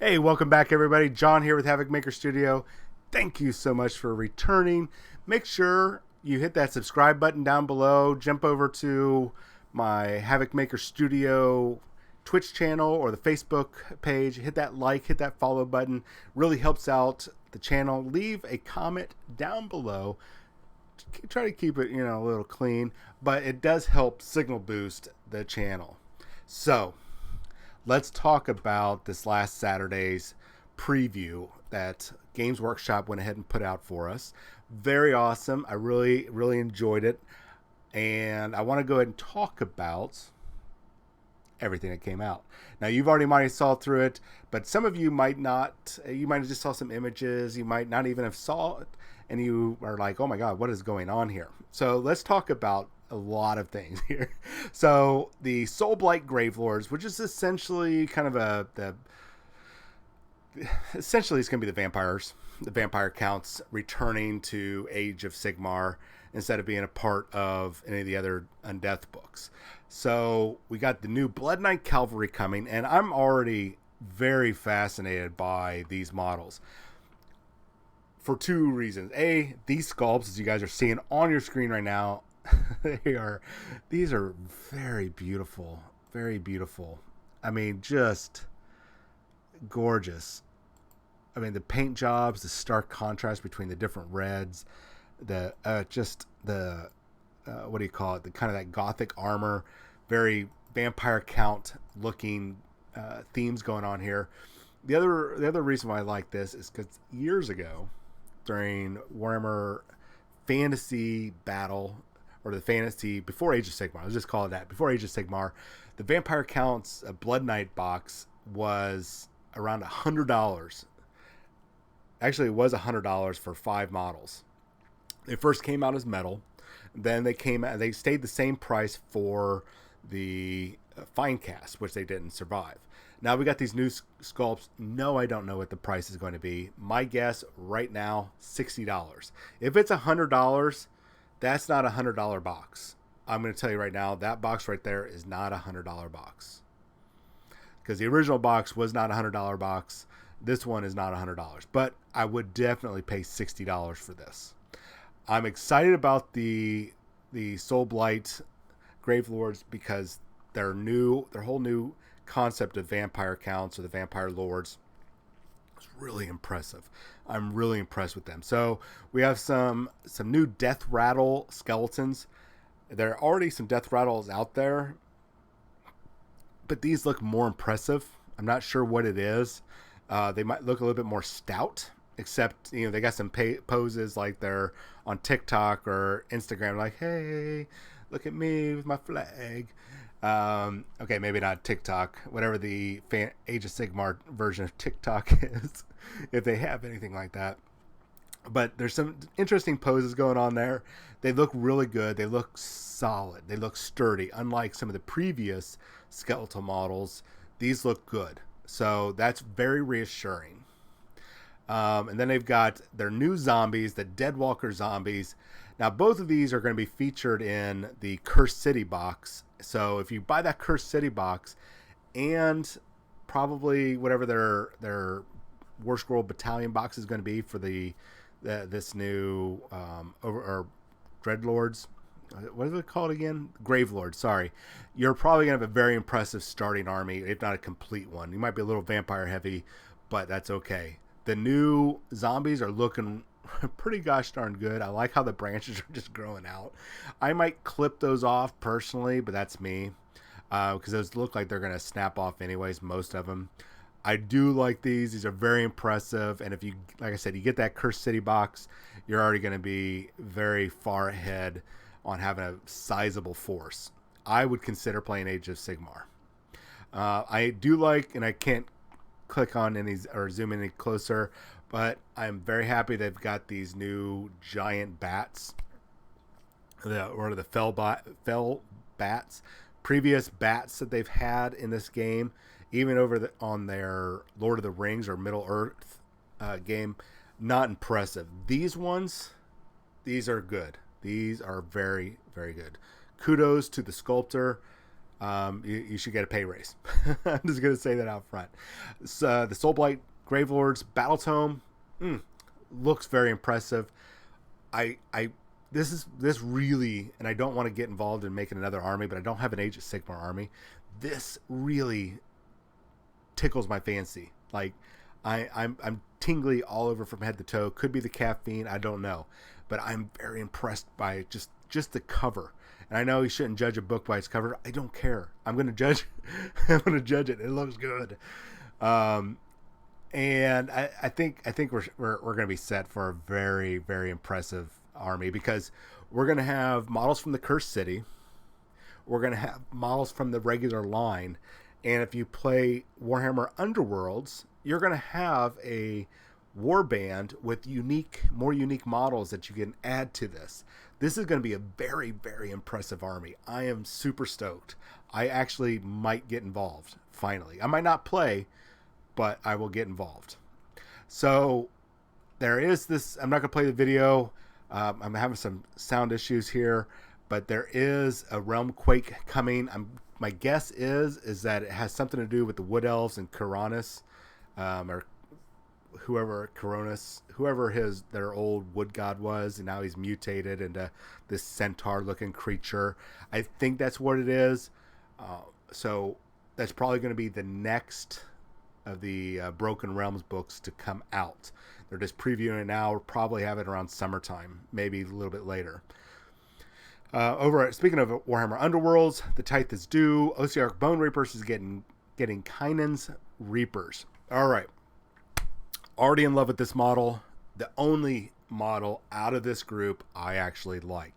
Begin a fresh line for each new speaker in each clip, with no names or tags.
Hey, welcome back, everybody. John here with Havoc Maker Studio. Thank you so much for returning. Make sure you hit that subscribe button down below. Jump over to my Havoc Maker Studio Twitch channel or the Facebook page. Hit that like, hit that follow button. Really helps out the channel. Leave a comment down below. Try to keep it, a little clean, but it does help signal boost the channel. So, let's talk about this last Saturday's preview that Games Workshop went ahead and put out for us. Very awesome. I really, really enjoyed it. And I want to go ahead and talk about everything that came out. Now, you've already might have saw through it, but some of you might not. You might have just saw some images. You might not even have saw it. And you are like, oh my God, what is going on here? So let's talk about a lot of things here. So the Soul Blight Gravelords, which is essentially kind of essentially it's going to be the vampire counts returning to Age of Sigmar instead of being a part of any of the other Undeath books. So we got the new Blood Knight Cavalry coming, and I'm already very fascinated by these models for two reasons. A, these sculpts, as you guys are seeing on your screen right now, these are very beautiful, very beautiful. I mean, just gorgeous. I mean, the paint jobs, the stark contrast between the different reds, the what do you call it? The kind of that gothic armor, very vampire count looking themes going on here. The other reason why I like this is because years ago, during Warhammer Fantasy Battle, or the fantasy before Age of Sigmar, let's just call it that, before Age of Sigmar, the Vampire Counts Blood Knight box was around $100. Actually, it was $100 for 5 models. They first came out as metal, then they stayed the same price for the fine cast, which they didn't survive. Now we got these new sculpts. No, I don't know what the price is going to be. My guess right now, $60. If it's $100, that's not a $100 box. I'm going to tell you right now, that box right there is not a $100 box. Because the original box was not a $100 box. This one is not $100. But I would definitely pay $60 for this. I'm excited about the Soul Blight Gravelords because their whole new concept of vampire counts or the vampire lords is really impressive. I'm really impressed with them. So we have some new Death Rattle skeletons. There are already some Death Rattles out there, but these look more impressive. I'm not sure what it is. They might look a little bit more stout, except they got some poses like they're on TikTok or Instagram, like, hey, look at me with my flag. Okay, maybe not TikTok, whatever the Age of Sigmar version of TikTok is, if they have anything like that. But there's some interesting poses going on there. They look really good. They look solid. They look sturdy. Unlike some of the previous skeletal models, these look good. So that's very reassuring. And then they've got their new zombies, the Deadwalker zombies. Now, both of these are going to be featured in the Cursed City box. So if you buy that Cursed City box and probably whatever their War Scroll Battalion box is going to be for this new Dreadlords, what is it called again? Gravelords, sorry. You're probably going to have a very impressive starting army, if not a complete one. You might be a little vampire heavy, but that's okay. The new zombies are looking pretty gosh darn good. I like how the branches are just growing out. I might clip those off personally, but that's me, because those look like they're going to snap off anyways, most of them. I do like these. These are very impressive, and if you, like I said, you get that Cursed City box, you're already going to be very far ahead on having a sizable force. I would consider playing Age of Sigmar. I do like, and I can't click on any or zoom in any closer, but I'm very happy they've got these new giant bats, the fell bats. Previous bats that they've had in this game, even on their Lord of the Rings or Middle Earth game, not impressive. These are good. These are very, very good. Kudos to the sculptor. you should get a pay raise. I'm just going to say that out front. So, the Soul Blight Gravelords Battle Tome looks very impressive. This really, and I don't want to get involved in making another army, but I don't have an Age of Sigmar army. This really tickles my fancy. Like, I'm tingly all over from head to toe. Could be the caffeine, I don't know, but I'm very impressed by just the cover. And I know you shouldn't judge a book by its cover. I don't care. I'm going to judge. I'm going to judge it. It looks good. And I think we're going to be set for a very, very impressive army, because we're going to have models from the Cursed City. We're going to have models from the regular line. And if you play Warhammer Underworlds, you're going to have a warband with more unique models that you can add to this. This is going to be a very, very impressive army. I am super stoked. I actually might get involved, finally. I might not play, but I will get involved. So there is this. I'm not going to play the video. I'm having some sound issues here, but there is a Realm Quake coming. My guess is that it has something to do with the Wood Elves and Coronis, or whoever their old wood god was, and now he's mutated into this centaur-looking creature. I think that's what it is. So that's probably going to be the next of the Broken Realms books to come out. They're just previewing it now. We'll probably have it around summertime, maybe a little bit later. Speaking of Warhammer Underworlds, the Tithe is due. Ossiarch Bone Reapers is getting Kynan's Reapers. All right. Already in love with this model. The only model out of this group I actually like.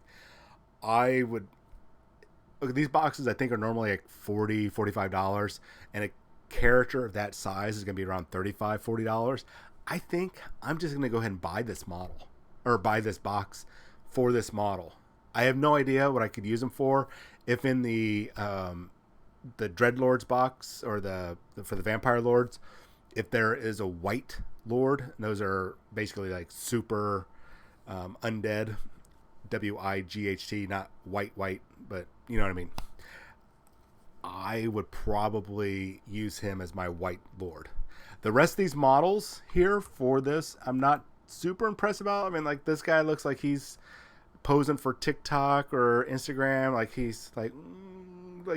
These boxes I think are normally like $40, $45, and a character of that size is going to be around $35, $40. I think I'm just going to go ahead and buy this model, or buy this box for this model. I have no idea what I could use them for. If in the Dreadlords box, or for the Vampire Lords, if there is a white Lord, and those are basically like super undead, WIGHT, not white, but you know what I mean. I would probably use him as my white Lord. The rest of these models here for this, I'm not super impressed about. I mean, like, this guy looks like he's posing for TikTok or Instagram, like he's like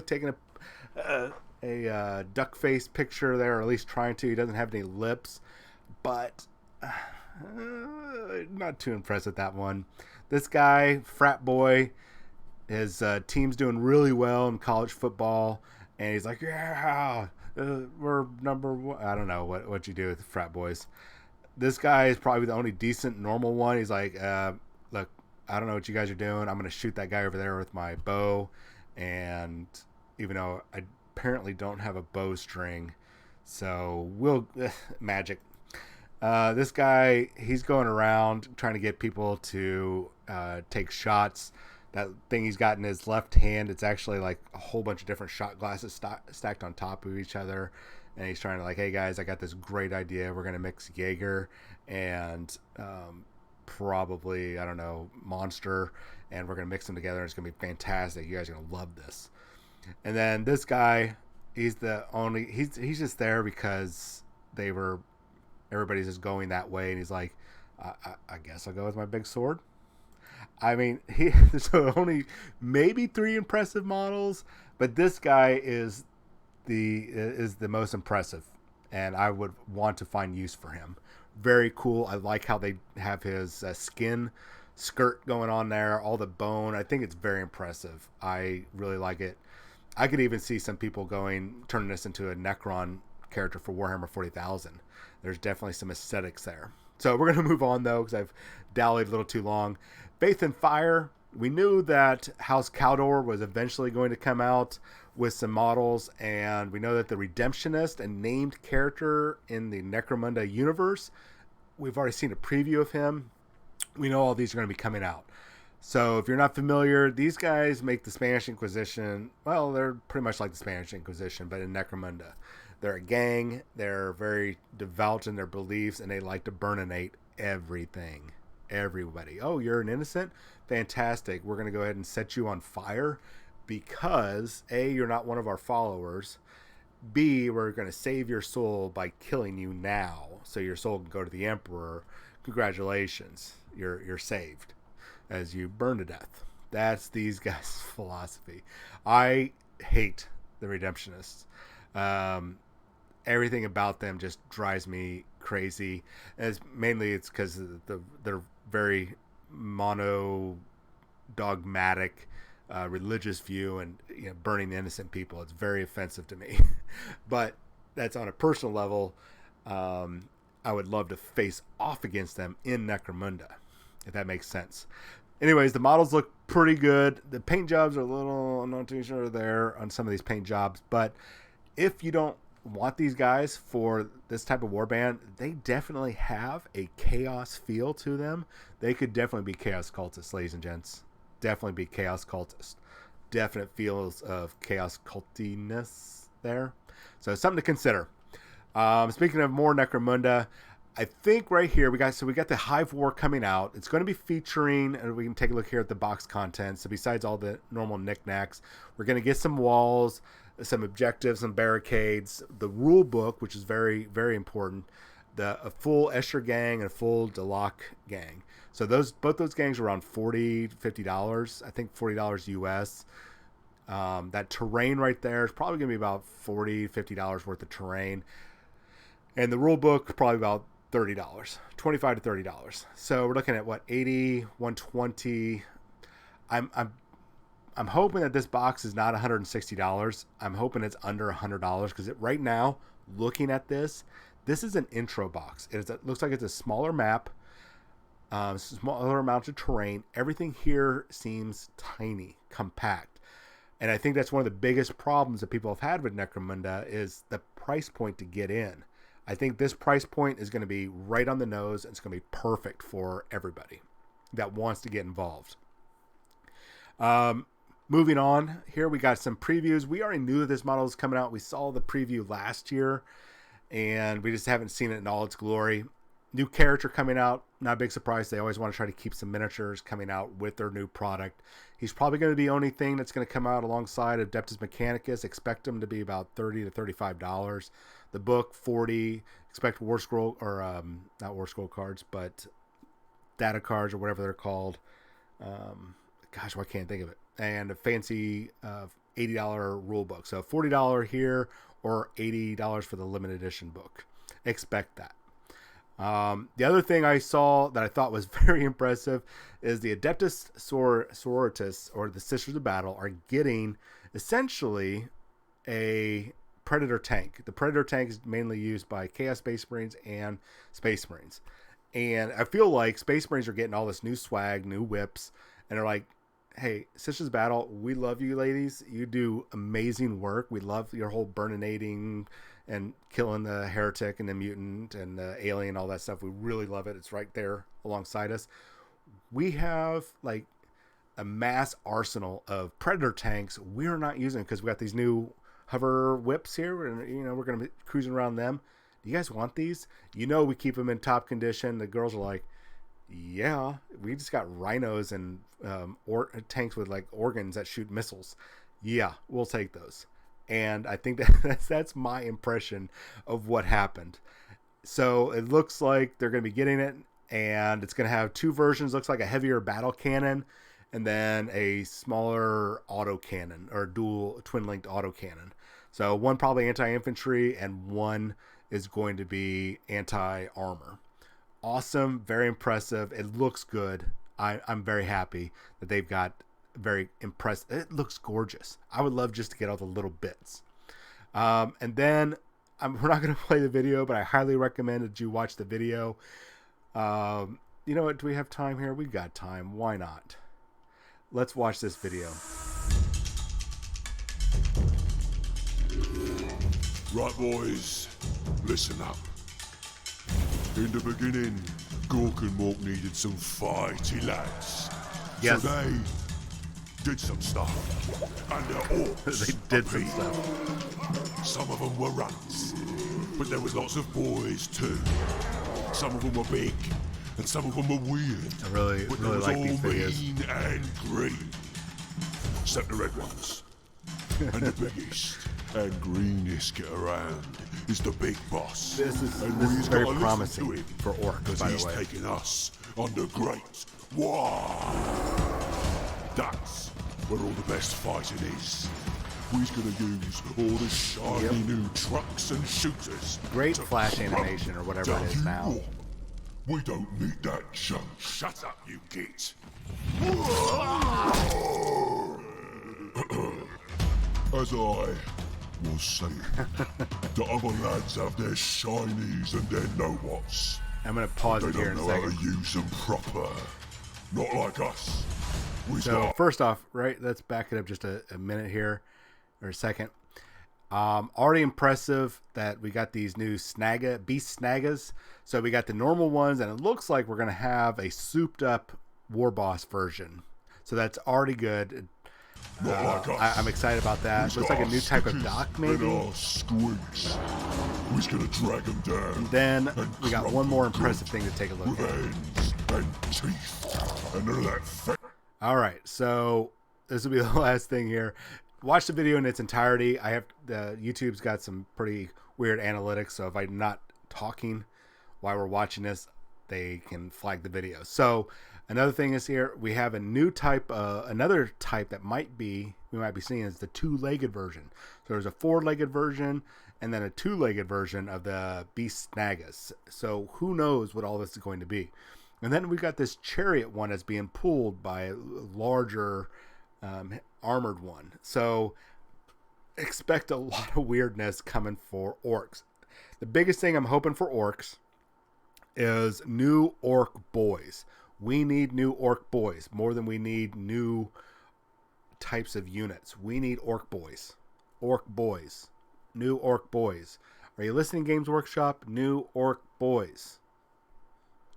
taking a duck face picture there, or at least trying to. He doesn't have any lips, but not too impressed with that one. This guy, frat boy, his team's doing really well in college football, and he's like, yeah, we're number one. I don't know what you do with frat boys. This guy is probably the only decent normal one. He's like, look, I don't know what you guys are doing. I'm going to shoot that guy over there with my bow. And even though I apparently don't have a bowstring, so magic. This guy, he's going around trying to get people to take shots. That thing he's got in his left hand, it's actually like a whole bunch of different shot glasses stacked on top of each other. And he's trying to, like, hey guys, I got this great idea. We're going to mix Jaeger and probably, I don't know, Monster, and we're going to mix them together. It's going to be fantastic. You guys are going to love this. And then this guy, he's just there because everybody's just going that way. And he's like, I guess I'll go with my big sword. I mean, there's only maybe 3 impressive models, but this guy is the most impressive, and I would want to find use for him. Very cool. I like how they have his skin skirt going on there, all the bone. I think it's very impressive. I really like it. I could even see some people turning this into a Necron character for Warhammer 40,000. There's definitely some aesthetics there. So we're going to move on, though, because I've dallied a little too long. Faith and Fire. We knew that House Caldor was eventually going to come out with some models, and we know that the Redemptionist, a named character in the Necromunda universe, we've already seen a preview of him. We know all these are going to be coming out. So if you're not familiar, these guys make the Spanish Inquisition, well, they're pretty much like the Spanish Inquisition, but in Necromunda. They're a gang, they're very devout in their beliefs, and they like to burninate everything. Everybody. Oh, you're an innocent? Fantastic. We're going to go ahead and set you on fire. because A, you're not one of our followers. B, we're going to save your soul by killing you now, so your soul can go to the Emperor. Congratulations, you're saved as you burn to death. That's these guys' philosophy. I hate the Redemptionists. Everything about them just drives me crazy. As mainly it's because they're very dogmatic religious view, and burning innocent people. It's very offensive to me. But that's on a personal level. I would love to face off against them in Necromunda, if that makes sense. Anyways, the models look pretty good. The paint jobs are a little, I'm not too sure there on some of these paint jobs, but if you don't want these guys for this type of warband, they definitely have a chaos feel to them. They could definitely be chaos cultists, ladies and gents. Definitely be chaos cultists. Definite feels of chaos cultiness there. So something to consider. Speaking of more Necromunda, I think right here we got the Hive War coming out. It's going to be featuring, and we can take a look here at the box content. So besides all the normal knickknacks, we're going to get some walls, some objectives, some barricades, the rule book, which is very, very important, a full Escher gang and a full Delac gang. So both those gangs are around $40, $50. I think $40 US. That terrain right there is probably going to be about $40, $50 worth of terrain. And the rule book, probably about $30, $25 to $30. So we're looking at what, 80, 120. I'm hoping that this box is not $160. I'm hoping it's under $100 because right now, looking at this is an intro box. It looks like it's a smaller map, smaller amount of terrain. Everything here seems tiny, compact. And I think that's one of the biggest problems that people have had with Necromunda is the price point to get in. I think this price point is going to be right on the nose, and it's going to be perfect for everybody that wants to get involved. Moving on, here we got some previews. We already knew that this model was coming out. We saw the preview last year, and we just haven't seen it in all its glory. New character coming out, not a big surprise. They always want to try to keep some miniatures coming out with their new product. He's probably going to be the only thing that's going to come out alongside Adeptus Mechanicus. Expect him to be about $30 to $35. The book, $40. Expect War Scroll, or not War Scroll cards, but data cards or whatever they're called. Gosh, why can't I think of it? And a fancy $80 rule book. So $40 here or $80 for the limited edition book. Expect that. The other thing I saw that I thought was very impressive is the Adeptus Sororitas, or the Sisters of Battle, are getting essentially a Predator tank. The Predator tank is mainly used by Chaos Space Marines and Space Marines. And I feel like Space Marines are getting all this new swag, new whips, and they're like, hey, Sisters of Battle, we love you ladies. You do amazing work. We love your whole burninating and killing the heretic and the mutant and the alien, all that stuff. We really love it. It's right there alongside us. We have like a mass arsenal of Predator tanks we're not using because we got these new hover whips here, and we're going to be cruising around them. Do you guys want these? We keep them in top condition. The girls are like, yeah, we just got rhinos and tanks with like organs that shoot missiles. Yeah, we'll take those. And I think that's my impression of what happened. So it looks like they're going to be getting it, and it's going to have two versions. Looks like a heavier battle cannon and then a smaller auto cannon, or dual twin-linked auto cannon. So one probably anti-infantry and one is going to be anti-armor. Awesome, very impressive. It looks good. I'm very happy that they've got very impressed. It looks gorgeous. I would love just to get all the little bits. And then we're not going to play the video, but I highly recommend that you watch the video. You know what? Do we have time here? We've got time. Why not? Let's watch this video.
Right, boys, listen up. In the beginning, Gork and Mork needed some fighty lads.
Yes.
So they did some stuff. And they're orcs.
They did some stuff.
Some of them were runts. But there was lots of boys too. Some of them were big, and some of them were weird.
I really
but
like these videos.
Mean and green. except the red ones. And the biggest and greenest get around is the big boss.
This is
we've
very
gotta listen
promising
to him,
for orcs,
because
by the
he's
way.
taking us on the Great War. That's where all the best fighting is. We're gonna use all the shiny new trucks and shooters.
Great
to
flash
run
animation or whatever it is
down
now.
you. We don't need that junk. Shut up, you git. As I was saying, the other lads have their shinies and their know-whats.
I'm going to pause
They
it here
don't
in a
know how
second.
to use them proper. Not like us. We
So
got
first off, right, let's back it up just a minute here, or a second. Already impressive that we got these new beast snaggas. So we got the normal ones, and it looks like we're going to have a souped up war boss version. So that's already good.
not like us.
I'm excited about that. Looks like a new type of dock, maybe.
Squeaks. We're gonna drag them down.
Then
and
we got one more impressive thing to take a look
with
at.
hands and teeth and none of that fat.
All right, so this will be the last thing here. Watch the video in its entirety. I have YouTube's got some pretty weird analytics, so if I'm not talking while we're watching this, they can flag the video. So another thing is here we have a new type, another type that we might be seeing is the two-legged version. So there's a four-legged version and then a two-legged version of the beast snaggas. So who knows what all this is going to be. And then we got this chariot one that's being pulled by a larger armored one. So expect a lot of weirdness coming for orcs. The biggest thing I'm hoping for orcs is new orc boys. We need new orc boys more than we need new types of units. We need orc boys. Orc boys. New orc boys. Are you listening, Games Workshop? New orc boys.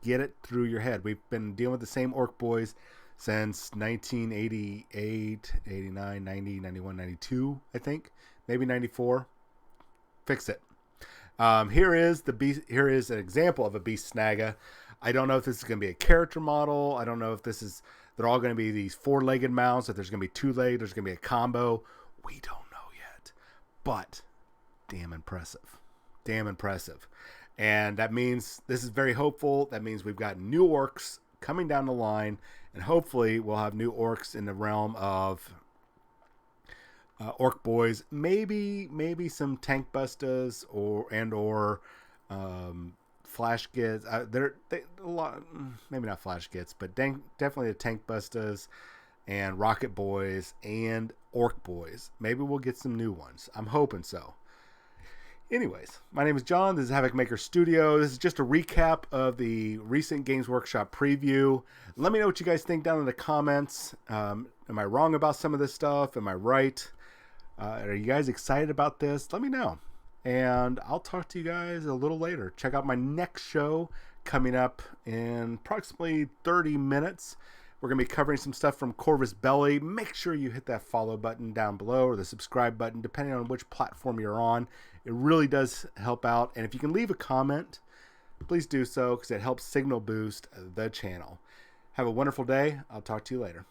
Get it through your head. We've been dealing with the same orc boys since 1988, 89, 90, 91, 92, I think. Maybe 94. Fix it. Here is an example of a beast snagga. I don't know if this is going to be a character model. I don't know if they're all going to be these four-legged mounts, if there's going to be two-legged, there's going to be a combo. We don't know yet. But damn impressive. Damn impressive. And that means this is very hopeful. That means we've got new orcs coming down the line, and hopefully we'll have new orcs in the realm of orc boys. Maybe some tank bustas or flash gits. A lot, maybe not flash gits, but definitely the tank bustas and rocket boys and orc boys. Maybe we'll get some new ones. I'm hoping so. Anyways, my name is John. This is Havoc Maker Studio. This is just a recap of the recent Games Workshop preview. Let me know what you guys think down in the comments. Am I wrong about some of this stuff? Am I right? Are you guys excited about this? Let me know. And I'll talk to you guys a little later. Check out my next show coming up in approximately 30 minutes. We're going to be covering some stuff from Corvus Belli. Make sure you hit that follow button down below or the subscribe button, depending on which platform you're on. It really does help out. And if you can leave a comment, please do so because it helps signal boost the channel. Have a wonderful day. I'll talk to you later.